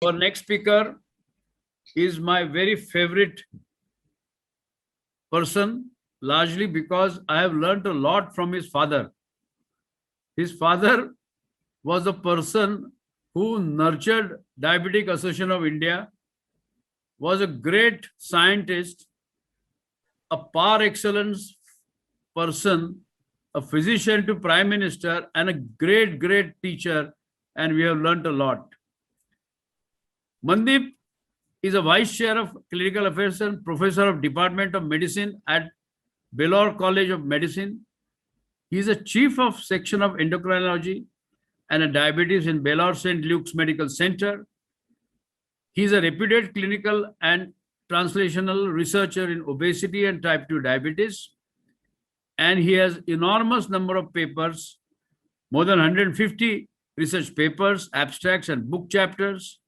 Our next speaker is my very favorite person, largely because I have learned a lot from his father. His father was a person who nurtured Diabetic Association of India, was a great scientist, a par excellence person, a physician to prime minister, and a great teacher, and we have learned a lot. Mandip is a vice chair of clinical affairs and professor of Department of Medicine at Belor College of Medicine. He is a chief of section of endocrinology and a diabetes in Belor St. Luke's Medical Center. He is a reputed clinical and translational researcher in obesity and type 2 diabetes. And he has enormous number of papers, more than 150 research papers, abstracts, and book chapters.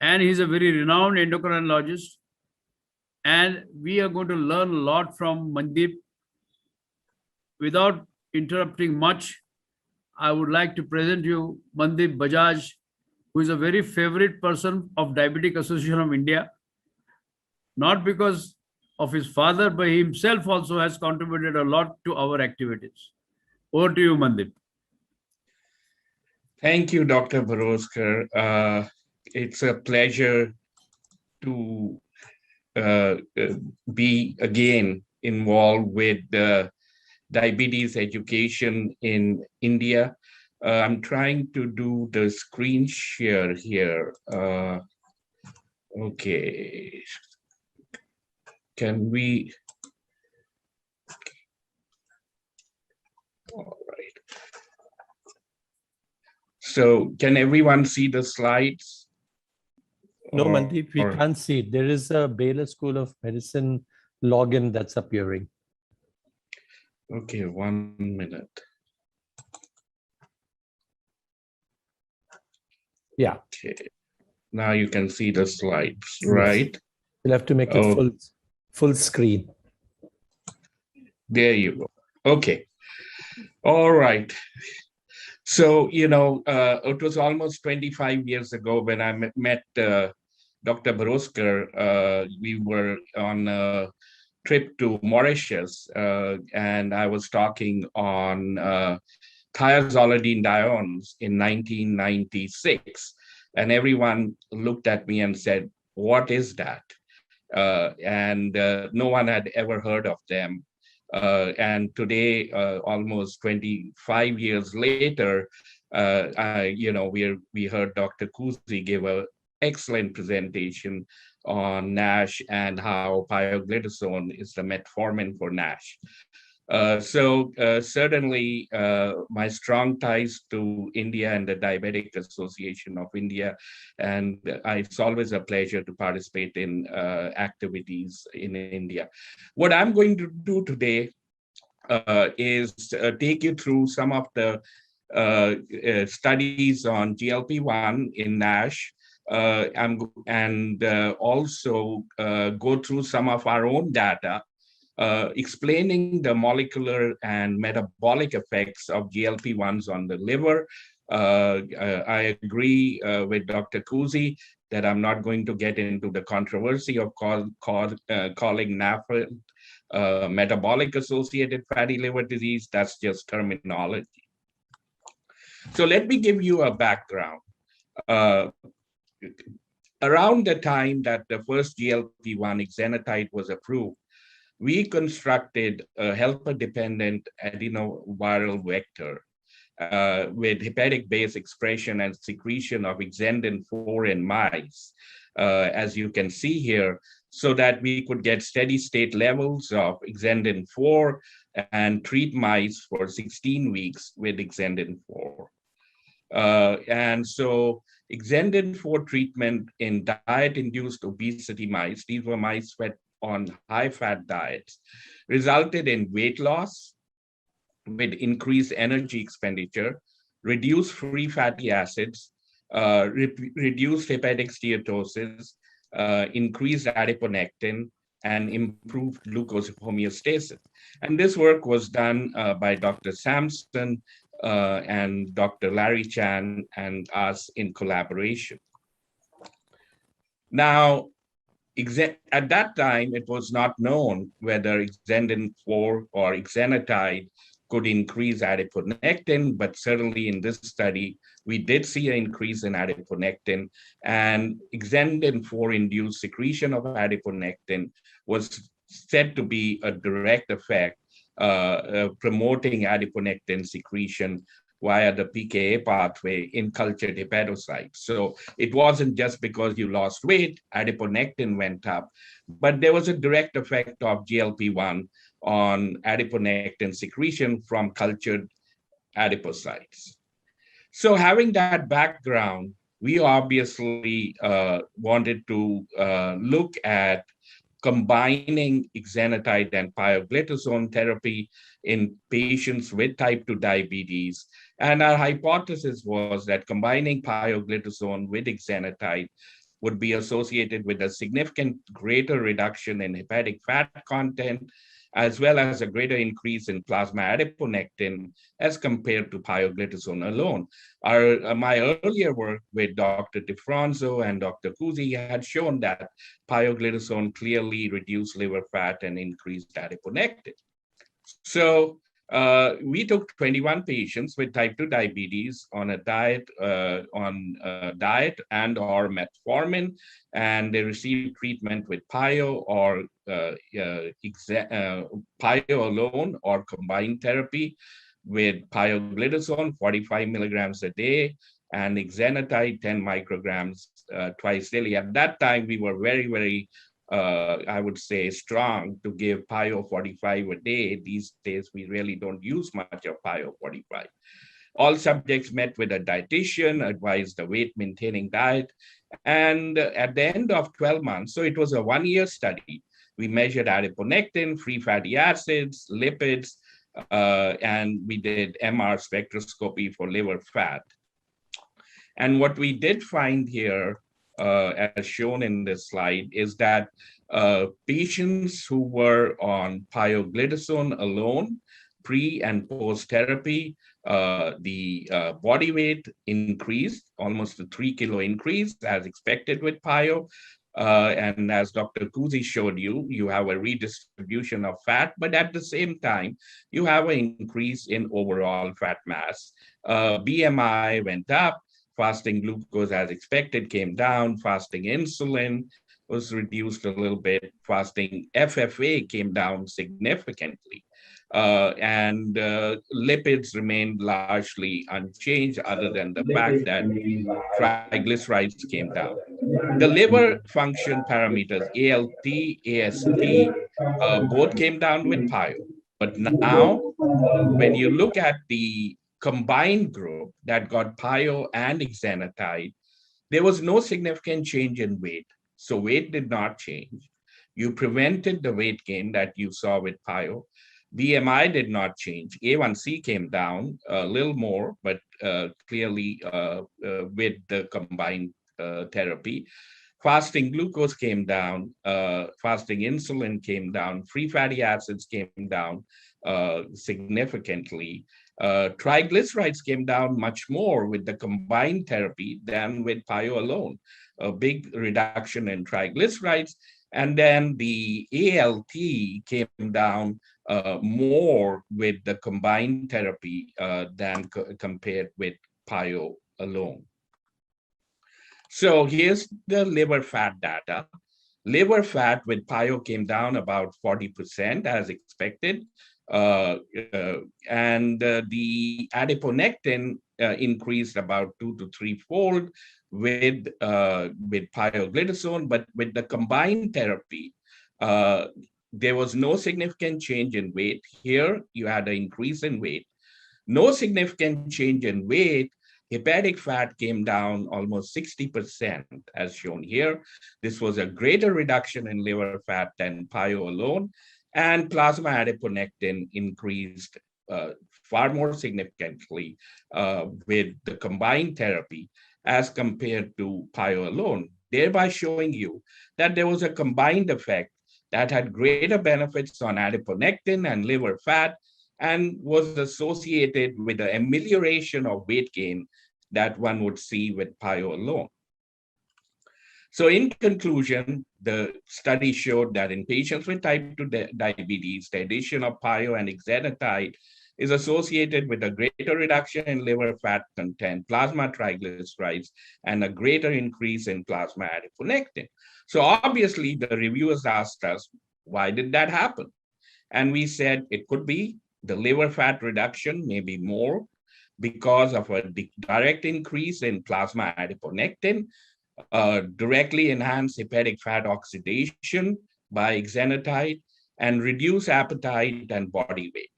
And he's a very renowned endocrinologist. And we are going to learn a lot from Mandip. Without interrupting much, I would like to present you Mandip Bajaj, who is a very favorite person of Diabetic Association of India. Not because of his father, but he himself also has contributed a lot to our activities. Over to you, Mandip. Thank you, Dr. Baroskar. It's a pleasure to be again involved with diabetes education in India. I'm trying to do the screen share here. Okay. Can we? All right. So can everyone see the slides? No, Mandip, we can't see it. There is a Baylor School of Medicine login that's appearing. Okay, 1 minute. Yeah. Okay. Now you can see the slides, right? Yes. You'll have to make it full screen. There you go. Okay. All right. So, it was almost 25 years ago when I met Dr. Baroskar. We were on a trip to Mauritius, and I was talking on thiazolidinediones in 1996. And everyone looked at me and said, "What is that?" And no one had ever heard of them. And today, almost 25 years later, we heard Dr. Kuzi give an excellent presentation on NASH and how pioglitazone is the metformin for NASH. Certainly, my strong ties to India and the Diabetic Association of India, and it's always a pleasure to participate in activities in India. What I'm going to do today is take you through some of the studies on GLP1 in NASH, and also go through some of our own data, explaining the molecular and metabolic effects of GLP-1s on the liver. I agree with Dr. Kuzi that I'm not going to get into the controversy of calling NAFLD metabolic associated fatty liver disease. That's just terminology. So let me give you a background. Around the time that the first GLP-1 exenatide was approved, we constructed a helper-dependent adenoviral vector with hepatic base expression and secretion of exendin-4 in mice, as you can see here, so that we could get steady state levels of exendin-4 and treat mice for 16 weeks with exendin-4. And so exendin-4 treatment in diet-induced obesity mice, these were mice fed on high-fat diets, resulted in weight loss with increased energy expenditure, reduced free fatty acids, reduced hepatic steatosis, increased adiponectin, and improved glucose homeostasis. And this work was done by Dr. Sampson and Dr. Larry Chan and us in collaboration. Now, at that time, it was not known whether exendin-4 or exenatide could increase adiponectin, but certainly in this study, we did see an increase in adiponectin, and exendin-4 induced secretion of adiponectin was said to be a direct effect promoting adiponectin secretion via the PKA pathway in cultured hepatocytes. So it wasn't just because you lost weight, adiponectin went up, but there was a direct effect of GLP1 on adiponectin secretion from cultured adipocytes. So having that background, we obviously wanted to look at combining exenatide and pioglitazone therapy in patients with type 2 diabetes. And our hypothesis was that combining pioglitazone with exenatide would be associated with a significant greater reduction in hepatic fat content, as well as a greater increase in plasma adiponectin as compared to pioglitazone alone. My earlier work with Dr. DiFronzo and Dr. Cusi had shown that pioglitazone clearly reduced liver fat and increased adiponectin. So we took 21 patients with type 2 diabetes on a diet and or metformin, and they received treatment with pio or pio alone or combined therapy with pioglitazone 45 milligrams a day and exenatide 10 micrograms twice daily. At that time, we were very I would say, strong to give PIO 45 a day. These days, we really don't use much of PIO 45. All subjects met with a dietitian, advised a weight-maintaining diet. And at the end of 12 months, so it was a one-year study, we measured adiponectin, free fatty acids, lipids, and we did MR spectroscopy for liver fat. And what we did find here, as shown in this slide, is that patients who were on pioglitazone alone, pre and post therapy, the body weight increased, almost a 3 kilo increase as expected with pio. And as Dr. Cusi showed you, you have a redistribution of fat, but at the same time, you have an increase in overall fat mass. BMI went up. Fasting glucose, as expected, came down. Fasting insulin was reduced a little bit. Fasting FFA came down significantly. And lipids remained largely unchanged, other than the fact that triglycerides came down. The liver function parameters, ALT, AST, both came down with PIO. But now, when you look at the combined group that got pio and exenatide, there was no significant change in weight. So weight did not change. You prevented the weight gain that you saw with pio. BMI did not change. A1C came down a little more, but clearly with the combined therapy. Fasting glucose came down, fasting insulin came down, free fatty acids came down significantly. Triglycerides came down much more with the combined therapy than with pio alone. A big reduction in triglycerides. And then the ALT came down more with the combined therapy than compared with pio alone. So here's the liver fat data. Liver fat with pio came down about 40% as expected. And the adiponectin increased about 2 to 3-fold with pioglitazone, but with the combined therapy, there was no significant change in weight. Here, you had an increase in weight. No significant change in weight. Hepatic fat came down almost 60%, as shown here. This was a greater reduction in liver fat than pio alone. And plasma adiponectin increased far more significantly with the combined therapy as compared to pio alone, thereby showing you that there was a combined effect that had greater benefits on adiponectin and liver fat and was associated with the amelioration of weight gain that one would see with pio alone. So in conclusion, the study showed that in patients with type 2 diabetes, the addition of pio and exenatide is associated with a greater reduction in liver fat content, plasma triglycerides, and a greater increase in plasma adiponectin. So obviously the reviewers asked us, why did that happen? And we said it could be the liver fat reduction, maybe more, because of a direct increase in plasma adiponectin, directly enhance hepatic fat oxidation by exenatide, and reduce appetite and body weight,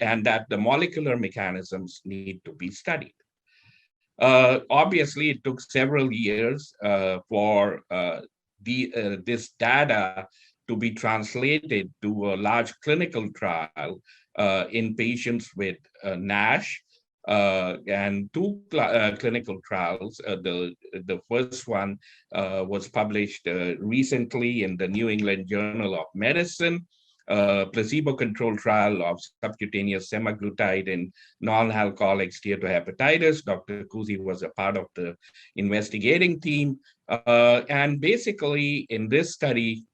and that the molecular mechanisms need to be studied. Obviously, it took several years for this data to be translated to a large clinical trial in patients with NASH, and two clinical trials. The first one was published recently in the New England Journal of Medicine, placebo-controlled trial of subcutaneous semaglutide in non-alcoholic steatohepatitis. Dr. Kuzi was a part of the investigating team. And basically, in this study,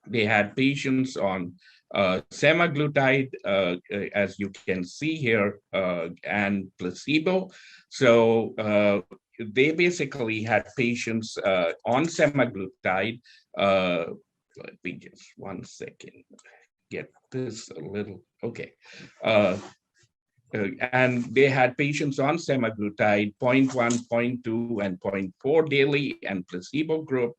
they had patients on semaglutide, as you can see here, and placebo. So they basically had patients on semaglutide. Let me just 1 second get this a little, okay. And they had patients on semaglutide 0.1, 0.2, and 0.4 daily, and placebo group,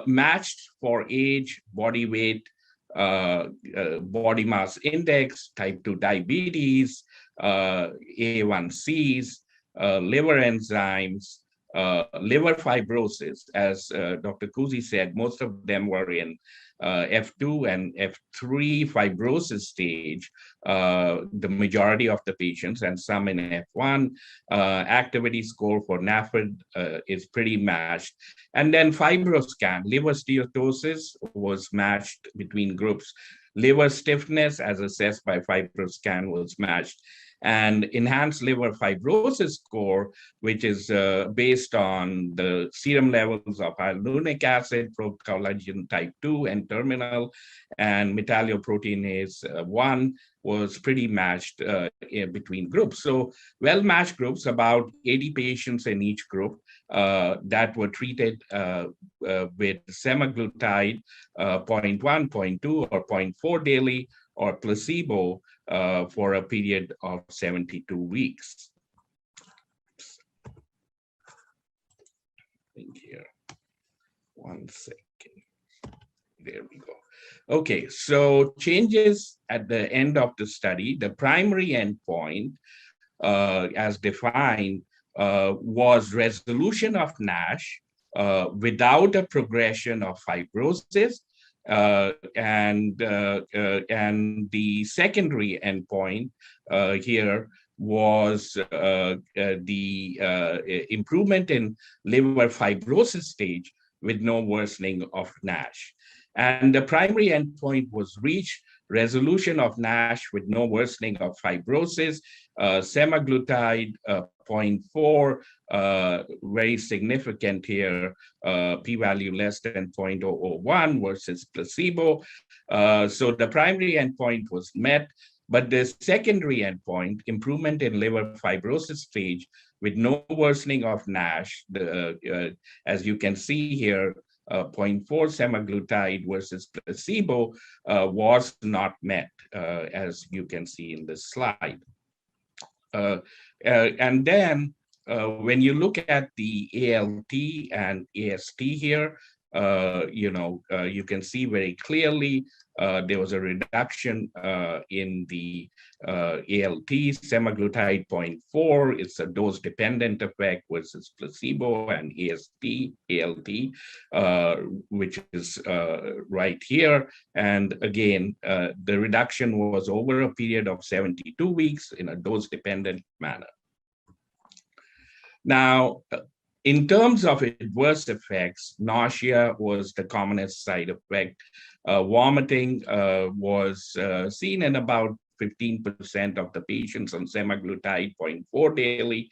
matched for age, body weight, body mass index, type 2 diabetes, A1Cs, liver enzymes, liver fibrosis. As Dr. Kuzi said, most of them were in F2 and F3 fibrosis stage, the majority of the patients, and some in F1. Activity score for NAFLD is pretty matched. And then FibroScan, liver steatosis was matched between groups. Liver stiffness, as assessed by FibroScan, was matched. And enhanced liver fibrosis score, which is based on the serum levels of hyaluronic acid, procollagen type 2, and terminal, and metalloproteinase 1, was pretty matched between groups. So well-matched groups, about 80 patients in each group, that were treated with semaglutide 0.1, 0.2, or 0.4 daily, or placebo for a period of 72 weeks. Think here, 1 second. There we go. Okay, so changes at the end of the study. The primary endpoint, as defined, was resolution of NASH without a progression of fibrosis. And the secondary endpoint here was the improvement in liver fibrosis stage with no worsening of NASH. And the primary endpoint was reached, resolution of NASH with no worsening of fibrosis, semaglutide 0.4, very significant here, p-value less than 0.001 versus placebo. So the primary endpoint was met, but the secondary endpoint, improvement in liver fibrosis stage with no worsening of NASH, as you can see here, 0.4 semaglutide versus placebo was not met, as you can see in this slide. And then when you look at the ALT and AST here, you can see very clearly there was a reduction in the ALT, semaglutide 0.4. It's a dose-dependent effect versus placebo, and ALT, which is right here. And again, the reduction was over a period of 72 weeks in a dose-dependent manner. Now, in terms of adverse effects, nausea was the commonest side effect. Vomiting was seen in about 15% of the patients on semaglutide 0.4 daily.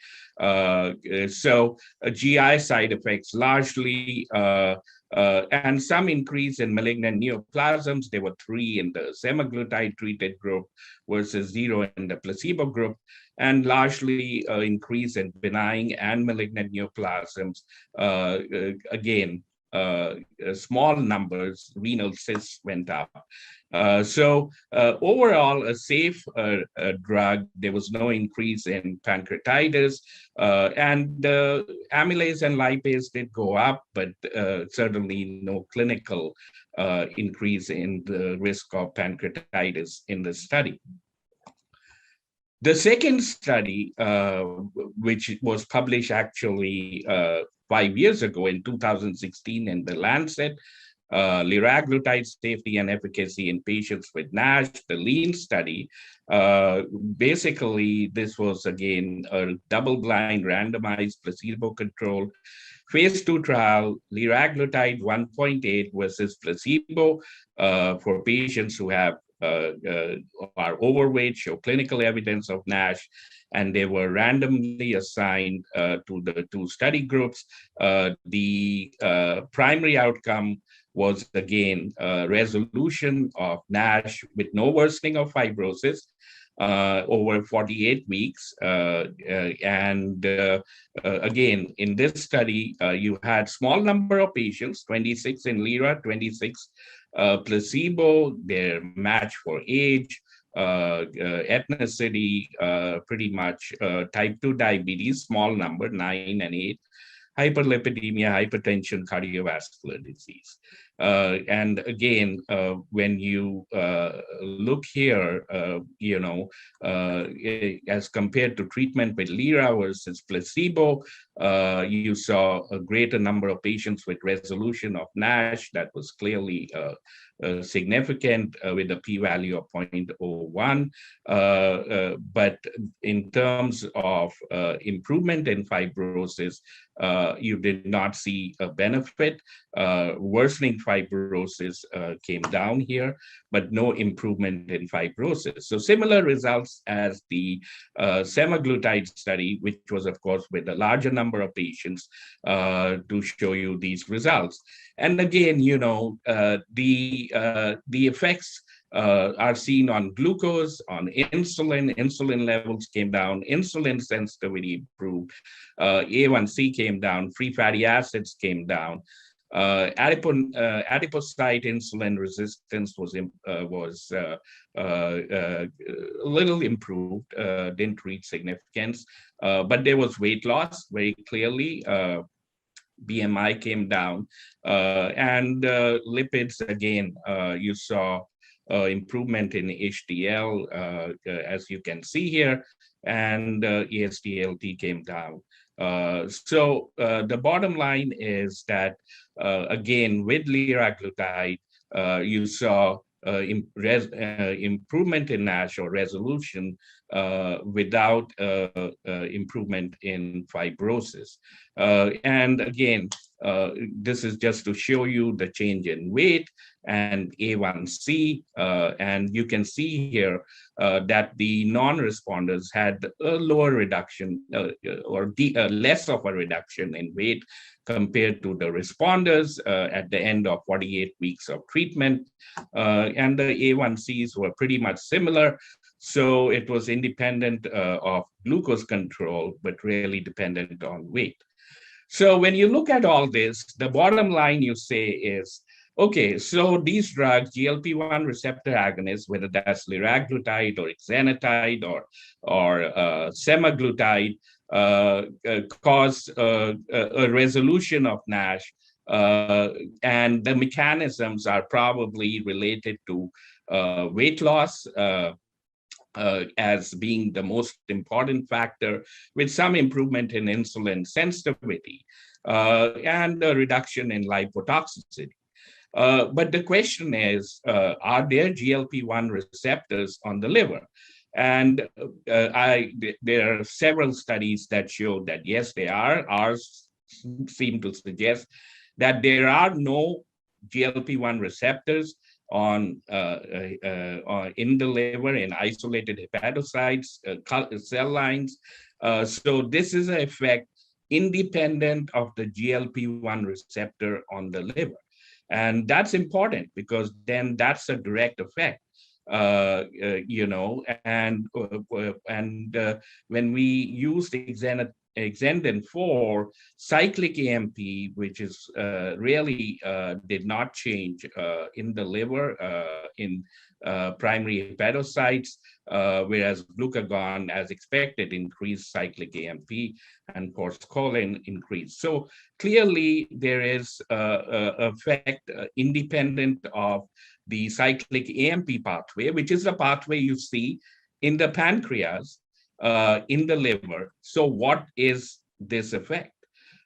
So GI side effects largely, and some increase in malignant neoplasms. There were 3 in the semaglutide treated group versus 0 in the placebo group, and largely increase in benign and malignant neoplasms. Again, small numbers, renal cysts went up. So overall, a safe drug. There was no increase in pancreatitis, and amylase and lipase did go up, but certainly no clinical increase in the risk of pancreatitis in the study. The second study, which was published actually 5 years ago in 2016 in the Lancet, liraglutide safety and efficacy in patients with NASH, the LEAN study. Basically, this was again a double-blind, randomized, placebo-controlled phase 2 trial, liraglutide 1.8 versus placebo for patients who have are overweight, show clinical evidence of NASH, and they were randomly assigned to the 2 study groups. The primary outcome was again resolution of NASH with no worsening of fibrosis over 48 weeks. Again, in this study, you had small number of patients, 26 in lira, 26 placebo, their match for age, ethnicity, pretty much type 2 diabetes, small number, 9 and 8, hyperlipidemia, hypertension, cardiovascular disease. And again, when you look here, as compared to treatment with lira versus placebo, you saw a greater number of patients with resolution of NASH. That was clearly significant with a p-value of 0.01. But in terms of improvement in fibrosis, you did not see a benefit. Worsening fibrosis came down here, but no improvement in fibrosis. So similar results as the semaglutide study, which was, of course, with a larger number of patients to show you these results. And again, the effects are seen on glucose, on insulin. Insulin levels came down, insulin sensitivity improved, A1C came down, free fatty acids came down. Adipocyte insulin resistance was a little improved, didn't reach significance, but there was weight loss very clearly. BMI came down, and lipids, again, you saw improvement in HDL, as you can see here, and ESDLT came down. So the bottom line is that, again, with liraglutide, you saw improvement in NASH or resolution without improvement in fibrosis. And again, this is just to show you the change in weight and A1C, and you can see here that the non-responders had a lower reduction or less of a reduction in weight compared to the responders at the end of 48 weeks of treatment. And the A1Cs were pretty much similar. So it was independent of glucose control, but really dependent on weight. So when you look at all this, the bottom line you say is, okay, so these drugs, GLP1 receptor agonists, whether that's liraglutide or exenatide or semaglutide, cause a resolution of NASH, and the mechanisms are probably related to weight loss as being the most important factor, with some improvement in insulin sensitivity and a reduction in lipotoxicity. But the question is, are there GLP-1 receptors on the liver? And there are several studies that show that, yes, they are. Ours seem to suggest that there are no GLP-1 receptors on in the liver in isolated hepatocytes, cell lines. So this is an effect independent of the GLP-1 receptor on the liver. And that's important because then that's a direct effect. When we used Exendin 4, cyclic AMP, which is really did not change in the liver in primary hepatocytes, whereas glucagon, as expected, increased cyclic AMP and choline increased. So clearly there is a effect independent of the cyclic AMP pathway, which is the pathway you see in the pancreas, in the liver. So what is this effect?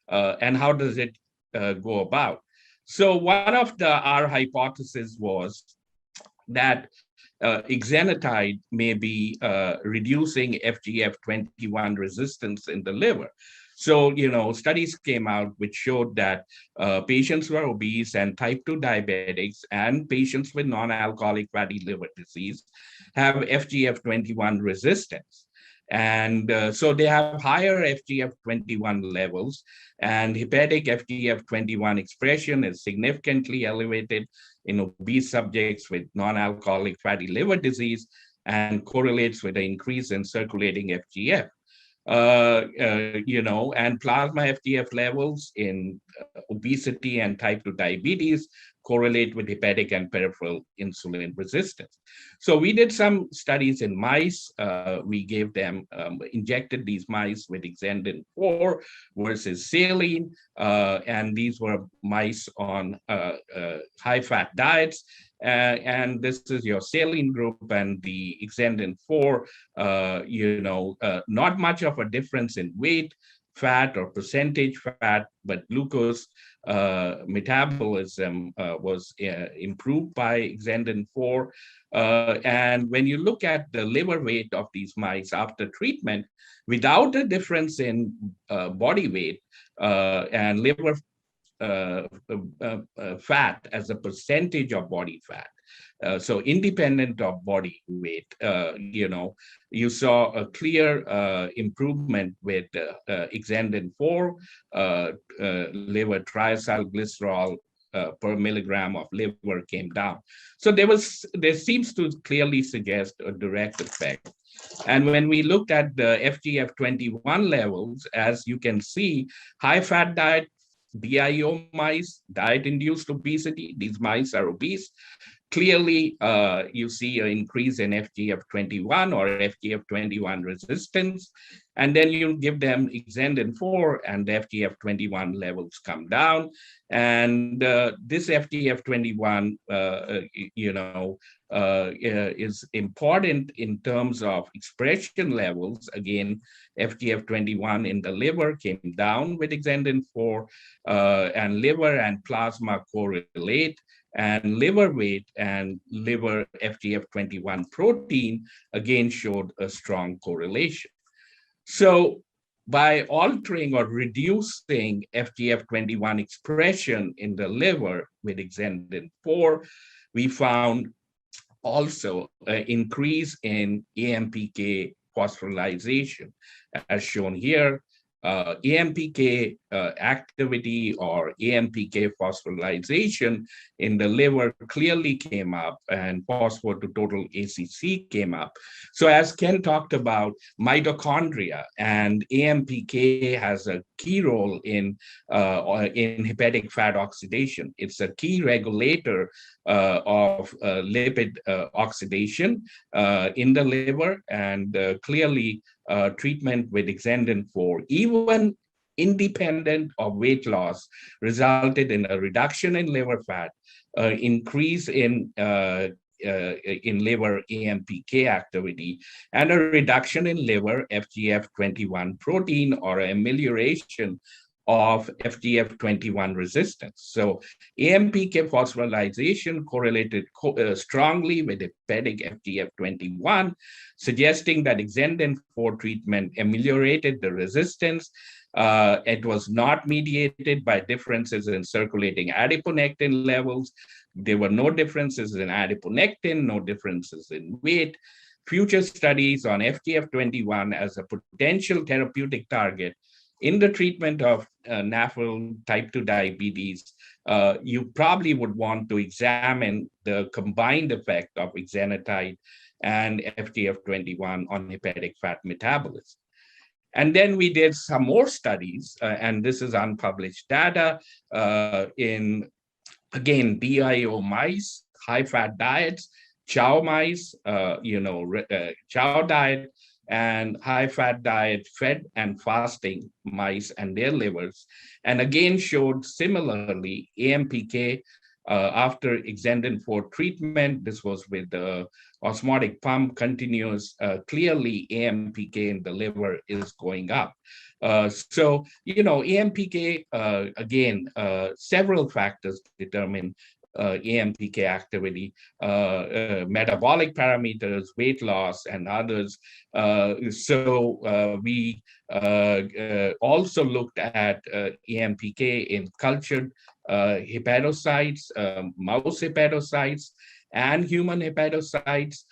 And how does it go about? So one of our hypotheses was that exenatide may be reducing FGF21 resistance in the liver. So, studies came out which showed that patients who are obese and type 2 diabetics and patients with non-alcoholic fatty liver disease have FGF21 resistance. And so they have higher FGF21 levels, and hepatic FGF21 expression is significantly elevated in obese subjects with non-alcoholic fatty liver disease and correlates with an increase in circulating FGF. And plasma FGF levels in obesity and type 2 diabetes correlate with hepatic and peripheral insulin resistance. So we did some studies in mice. We gave them, injected these mice with Exendin 4 versus saline. And these were mice on high-fat diets. And this is your saline group and the Exendin 4, not much of a difference in weight, fat or percentage fat, but glucose metabolism was improved by Exendin 4. And when you look at the liver weight of these mice after treatment, without a difference in body weight and liver fat as a percentage of body fat. So independent of body weight, you saw a clear improvement with Exendin 4, liver triacylglycerol per milligram of liver came down. So there seems to clearly suggest a direct effect. And when we looked at the FGF21 levels, as you can see, high-fat diet, DIO mice, diet-induced obesity, these mice are obese. Clearly, you see an increase in FGF21 or FGF21 resistance, and then you give them Exendin 4 and the FGF21 levels come down. And this FGF21, is important in terms of expression levels. Again, FGF21 in the liver came down with Exendin 4, and liver and plasma correlate. And liver weight and liver FGF21 protein again showed a strong correlation. So by altering or reducing FGF21 expression in the liver with Exendin 4, we found also an increase in AMPK phosphorylation, as shown here. AMPK activity or AMPK phosphorylation in the liver clearly came up, and phosphor to total ACC came up. So as Ken talked about, mitochondria and AMPK has a key role in hepatic fat oxidation. It's a key regulator of lipid oxidation in the liver, and clearly treatment with Exendin 4, even independent of weight loss, resulted in a reduction in liver fat, increase in liver AMPK activity, and a reduction in liver FGF21 protein, or amelioration of FGF21 resistance. So AMPK phosphorylation correlated strongly with hepatic FGF21, suggesting that Exendin 4 treatment ameliorated the resistance It was not mediated by differences in circulating adiponectin levels. There were no differences in adiponectin, no differences in weight. Future studies on FGF21 as a potential therapeutic target in the treatment of NAFLD type 2 diabetes, you probably would want to examine the combined effect of exenatide and FGF21 on hepatic fat metabolism. And then we did some more studies, and this is unpublished data in, again, DIO mice, high-fat diets, chow mice, chow diet, and high-fat diet fed and fasting mice and their livers, and again showed similarly AMPK after exendin-4 treatment. This was with the osmotic pump continuous. Clearly, AMPK in the liver is going up. So, AMPK, again, several factors determine AMPK activity, metabolic parameters, weight loss, and others. So we also looked at AMPK in cultured hepatocytes, mouse hepatocytes, and human hepatocytes.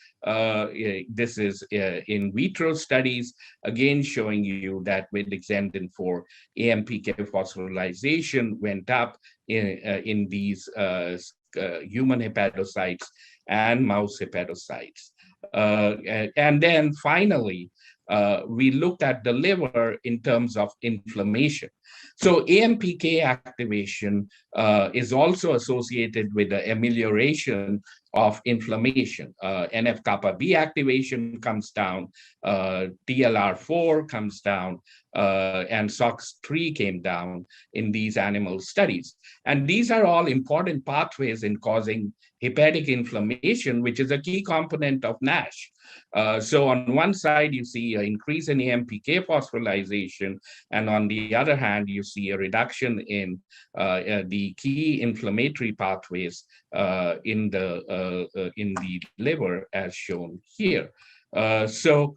This is in vitro studies, again showing you that with exendin-4, AMPK phosphorylation went up in these human hepatocytes and mouse hepatocytes. And then finally, we looked at the liver in terms of inflammation. So AMPK activation is also associated with the amelioration of inflammation. NF-kappa B activation comes down, TLR4 comes down, and SOX3 came down in these animal studies. And these are all important pathways in causing hepatic inflammation, which is a key component of NASH. So on one side, you see an increase in AMPK phosphorylation, and on the other hand, you see a reduction in the key inflammatory pathways in the liver, as shown here. And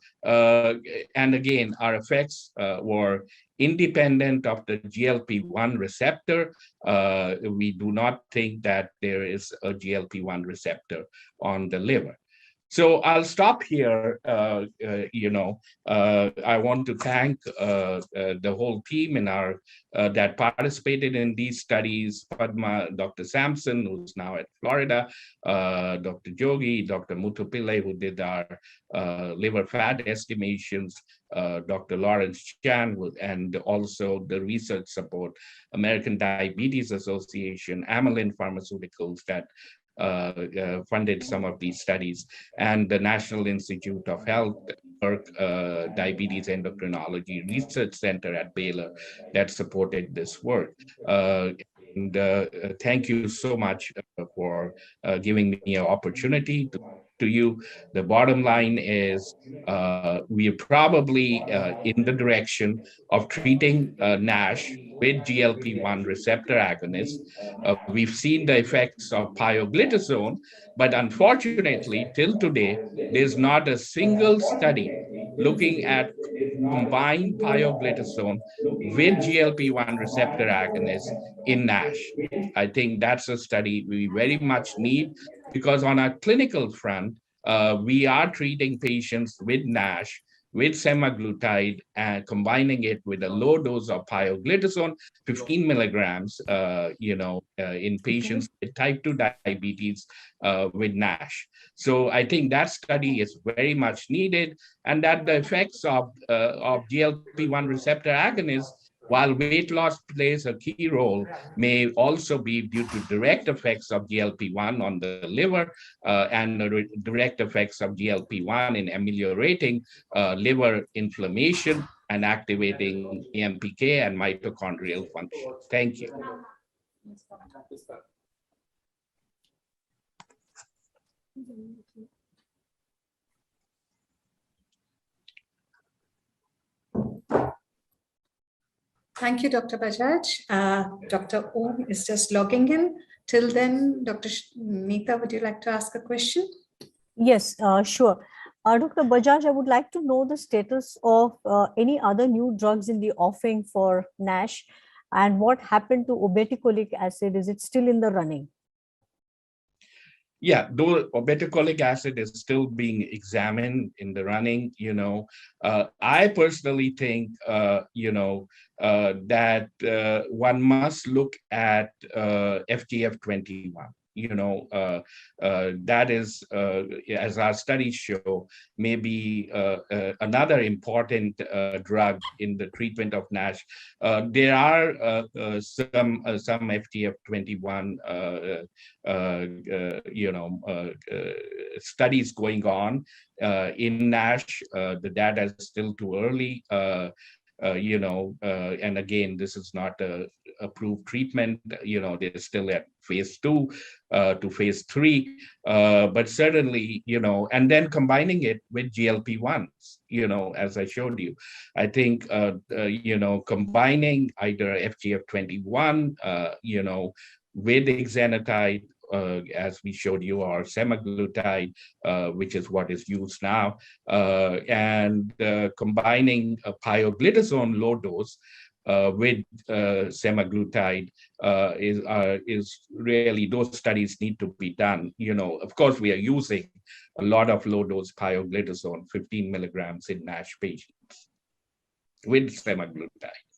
again, our effects were independent of the GLP1 receptor. We do not think that there is a GLP1 receptor on the liver. So I'll stop here. I want to thank the whole team in our that participated in these studies: Padma, Dr. Sampson, who's now at Florida, Dr. Jogi, Dr. Mutupille, who did our liver fat estimations, Dr. Lawrence Chan, and also the research support, American Diabetes Association, Amylin Pharmaceuticals, that funded some of these studies, and the National Institute of Health, Diabetes Endocrinology Research Center at Baylor, that supported this work. And thank you so much for giving me an opportunity to you. The bottom line is we are probably in the direction of treating NASH with GLP-1 receptor agonists. We've seen the effects of pioglitazone, but unfortunately, till today, there's not a single study looking at combined pioglitazone with GLP-1 receptor agonists in NASH. I think that's a study we very much need, because on our clinical front, we are treating patients with NASH with semaglutide and combining it with a low dose of pioglitazone, 15 milligrams, in patients with type 2 diabetes with NASH. So I think that study is very much needed, and that the effects of GLP-1 receptor agonists, while weight loss plays a key role, may also be due to direct effects of GLP-1 on the liver and the direct effects of GLP-1 in ameliorating liver inflammation and activating AMPK and mitochondrial function. Thank you. Thank you, Dr. Bajaj. Dr. Om is just logging in. Till then, Dr. Neeta, would you like to ask a question? Yes, sure. Dr. Bajaj, I would like to know the status of any other new drugs in the offing for NASH, and what happened to obeticholic acid? Is it still in the running? Yeah, though obeticholic acid is still being examined in the running, I personally think, that one must look at FGF21. That is, as our studies show, maybe another important drug in the treatment of NASH. There are some FGF21 studies going on in NASH. The data is still too early. And again, this is not a approved treatment. They're still at phase 2 to phase 3, but certainly, and then combining it with GLP1s, as I showed you, I think, combining either FGF21, with exenatide, as we showed you, or semaglutide, which is what is used now, and combining a pioglitazone low dose with semaglutide is really, those studies need to be done. Of course, we are using a lot of low dose pioglitazone, 15 milligrams in NASH patients with semaglutide.